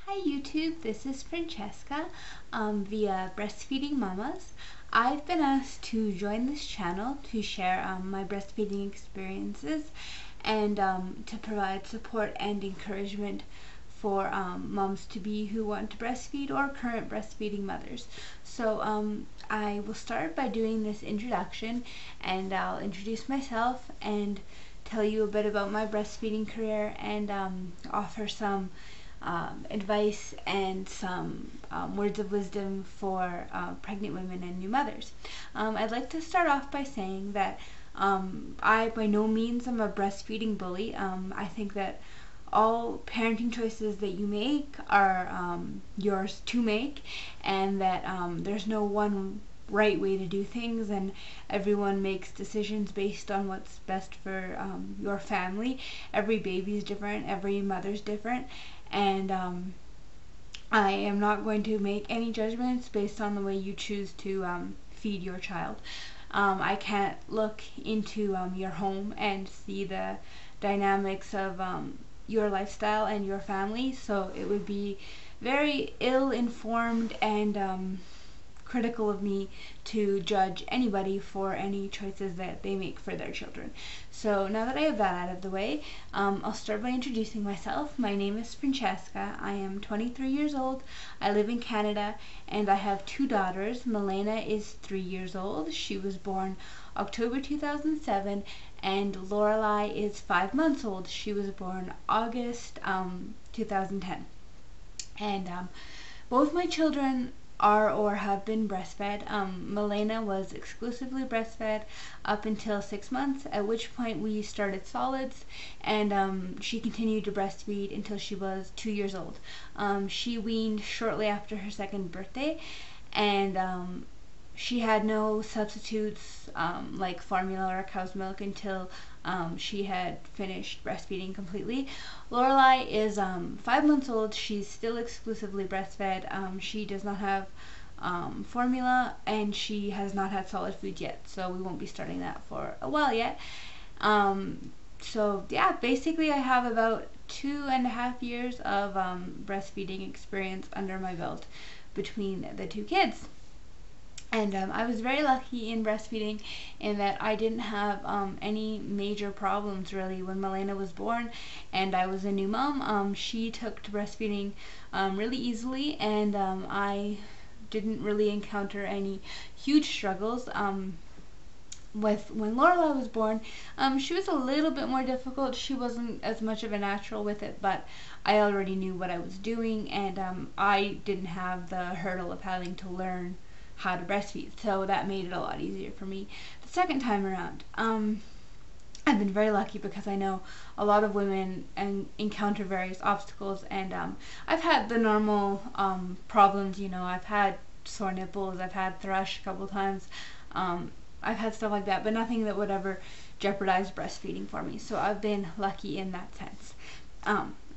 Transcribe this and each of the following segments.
Hi YouTube, this is Francesca via Breastfeeding Mamas. I've been asked to join this channel to share my breastfeeding experiences and to provide support and encouragement for moms to be who want to breastfeed or current breastfeeding mothers. So I will start by doing this introduction, and I'll introduce myself and tell you a bit about my breastfeeding career and offer some advice and some words of wisdom for pregnant women and new mothers. I'd like to start off by saying that I by no means am a breastfeeding bully. I think that all parenting choices that you make are yours to make, and that there's no one right way to do things, and everyone makes decisions based on what's best for your family. Every baby is different, every mother's different, and I am not going to make any judgments based on the way you choose to feed your child. I can't look into your home and see the dynamics of your lifestyle and your family, so it would be very ill-informed and critical of me to judge anybody for any choices that they make for their children. So now that I have that out of the way, I'll start by introducing myself. My name is Francesca. I am 23 years old. I live in Canada, and I have two daughters. Milena is 3 years old. She was born October 2007, and Lorelai is 5 months old. She was born August 2010. And both my children are or have been breastfed. Milena was exclusively breastfed up until 6 months, at which point we started solids, and she continued to breastfeed until she was 2 years old. She weaned shortly after her second birthday, and she had no substitutes like formula or cow's milk until she had finished breastfeeding completely. Lorelai is 5 months old. She's still exclusively breastfed. She does not have formula, and she has not had solid food yet, so we won't be starting that for a while yet. So yeah, basically I have about 2.5 years of breastfeeding experience under my belt between the two kids. And I was very lucky in breastfeeding in that I didn't have any major problems really when Milena was born and I was a new mom. She took to breastfeeding really easily, and I didn't really encounter any huge struggles. With when Lorelai was born, she was a little bit more difficult. She wasn't as much of a natural with it, but I already knew what I was doing, and I didn't have the hurdle of having to learn how to breastfeed, so that made it a lot easier for me the second time around. I've been very lucky because I know a lot of women encounter various obstacles, and I've had the normal problems. You know, I've had sore nipples, I've had thrush a couple times, I've had stuff like that, but nothing that would ever jeopardize breastfeeding for me, so I've been lucky in that sense.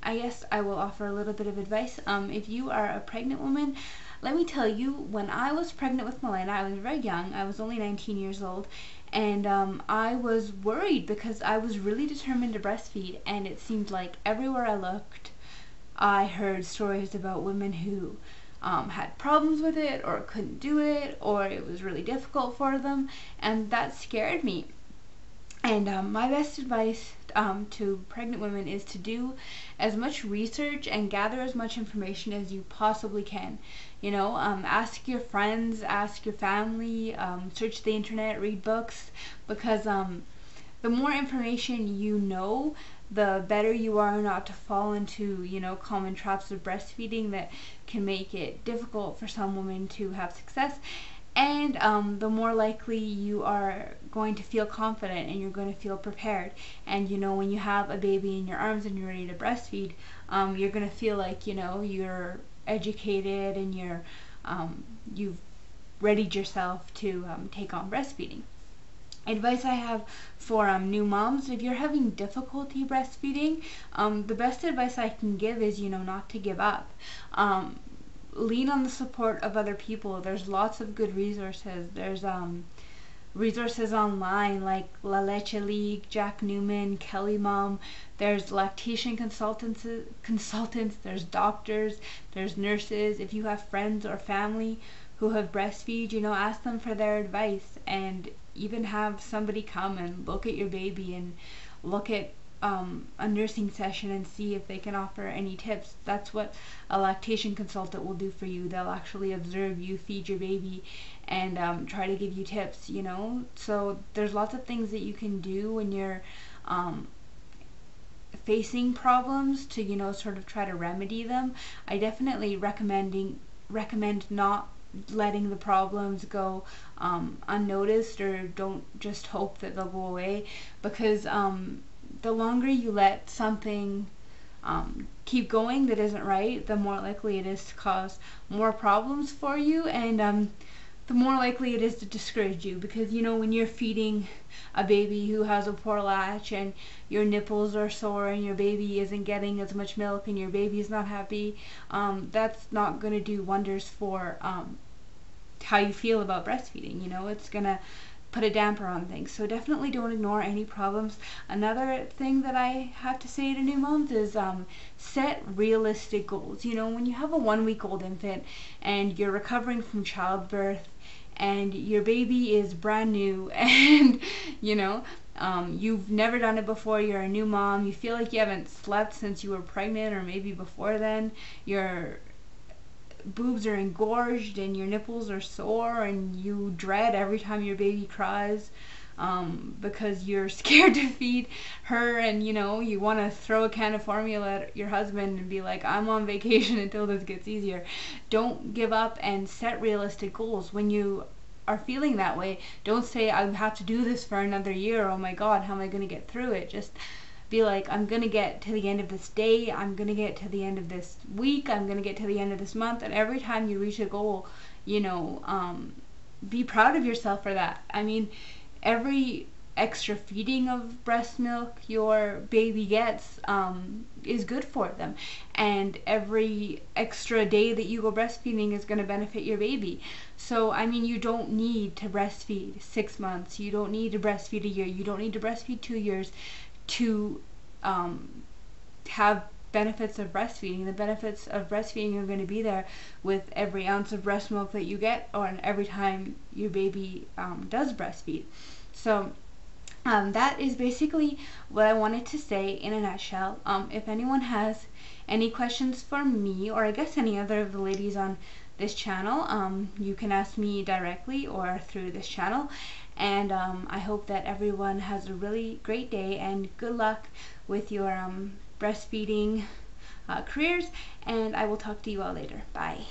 I guess I will offer a little bit of advice. If you are a pregnant woman, let me tell you, when I was pregnant with Milena, I was very young. I was only 19 years old, and I was worried because I was really determined to breastfeed, and it seemed like everywhere I looked, I heard stories about women who had problems with it, or couldn't do it, or it was really difficult for them, and that scared me. And my best advice to pregnant women is to do as much research and gather as much information as you possibly can. You know, ask your friends, ask your family, search the internet, read books, because the more information you know, the better you are not to fall into, you know, common traps of breastfeeding that can make it difficult for some women to have success. And the more likely you are going to feel confident, and you're going to feel prepared. And you know, when you have a baby in your arms and you're ready to breastfeed, you're going to feel like, you know, you're educated and you've readied yourself to take on breastfeeding. Advice I have for new moms: if you're having difficulty breastfeeding, the best advice I can give is, you know, not to give up. Lean on the support of other people. There's lots of good resources. There's resources online like La Leche League, Jack Newman, Kelly Mom. There's lactation consultants, there's doctors, there's nurses. If you have friends or family who have breastfeed, you know, ask them for their advice, and even have somebody come and look at your baby and look at a nursing session and see if they can offer any tips. That's what a lactation consultant will do for you. They'll actually observe you feed your baby and try to give you tips, you know. So there's lots of things that you can do when you're facing problems to, you know, sort of try to remedy them. I definitely recommend not letting the problems go unnoticed, or don't just hope that they'll go away, because the longer you let something keep going that isn't right, the more likely it is to cause more problems for you, and the more likely it is to discourage you. Because, you know, when you're feeding a baby who has a poor latch and your nipples are sore and your baby isn't getting as much milk and your baby is not happy, that's not going to do wonders for how you feel about breastfeeding. You know, it's going to put a damper on things. So definitely don't ignore any problems. Another thing that I have to say to new moms is set realistic goals. You know, when you have a 1-week-old infant and you're recovering from childbirth and your baby is brand new and you know, you've never done it before, you're a new mom, you feel like you haven't slept since you were pregnant or maybe before then, your boobs are engorged and your nipples are sore and you dread every time your baby cries because you're scared to feed her, and you know, you want to throw a can of formula at your husband and be like, I'm on vacation until this gets easier. Don't give up and set realistic goals. When you are feeling that way, don't say, I have to do this for another year, oh my god, how am I going to get through it? Just be like, I'm going to get to the end of this day, I'm going to get to the end of this week, I'm going to get to the end of this month. And every time you reach a goal, you know, be proud of yourself for that. I mean, every extra feeding of breast milk your baby gets is good for them, and every extra day that you go breastfeeding is going to benefit your baby. So I mean, you don't need to breastfeed 6 months, you don't need to breastfeed a year, you don't need to breastfeed 2 years to have benefits of breastfeeding. The benefits of breastfeeding are going to be there with every ounce of breast milk that you get, or every time your baby does breastfeed. So that is basically what I wanted to say in a nutshell. If anyone has any questions for me, or I guess any other of the ladies on this channel, you can ask me directly or through this channel. And I hope that everyone has a really great day, and good luck with your breastfeeding careers, and I will talk to you all later. Bye.